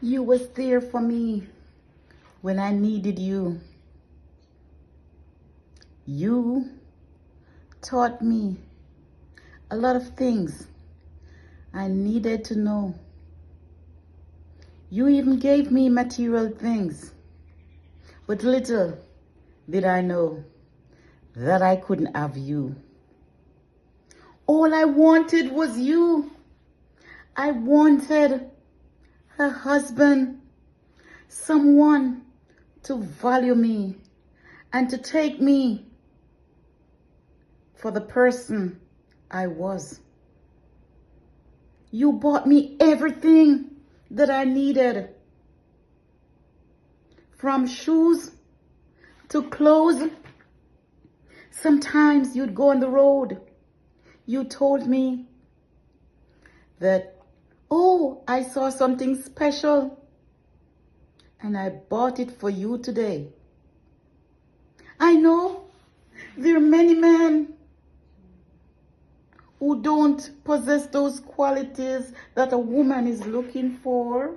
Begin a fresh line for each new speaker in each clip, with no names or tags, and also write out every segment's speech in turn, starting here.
You was there for me when I needed you. You taught me a lot of things I needed to know. You even gave me material things, but little did I know that I couldn't have you. All I wanted was you. I wanted a husband, someone to value me and to take me for the person I was. You bought me everything that I needed, from shoes to clothes. Sometimes you'd go on the road. You told me that, oh, I saw something special and I bought it for you today. I know there are many men who don't possess those qualities that a woman is looking for.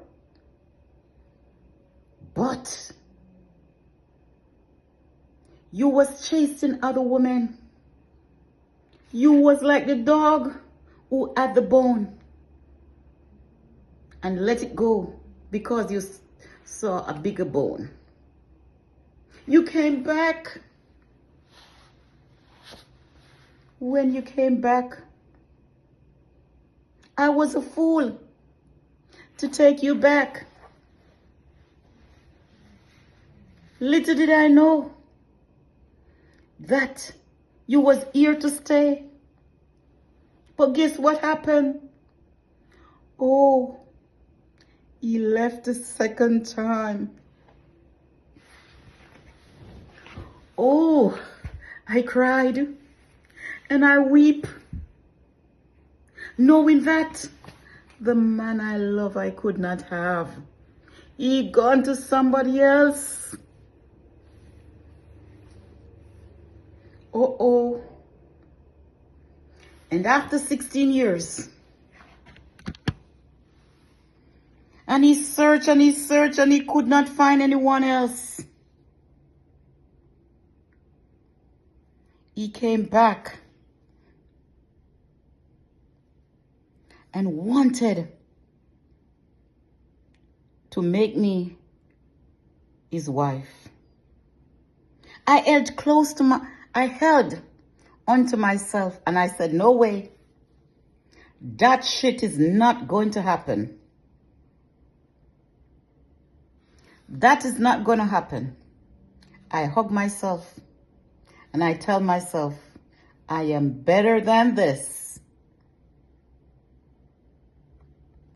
But you was chasing other women. You was like the dog who had the bone and let it go because you saw a bigger bone. You came back. When you came back, I was a fool to take you back. Little did I know that you was here to stay. But guess what happened? Oh, he left the second time. Oh, I cried and I weep, knowing that the man I love I could not have. He gone to somebody else. Oh. And after 16 years, and he searched and he searched and he could not find anyone else. He came back and wanted to make me his wife. I held onto myself and I said, no way. That shit is not going to happen. That is not going to happen. I hug myself and I tell myself, I am better than this.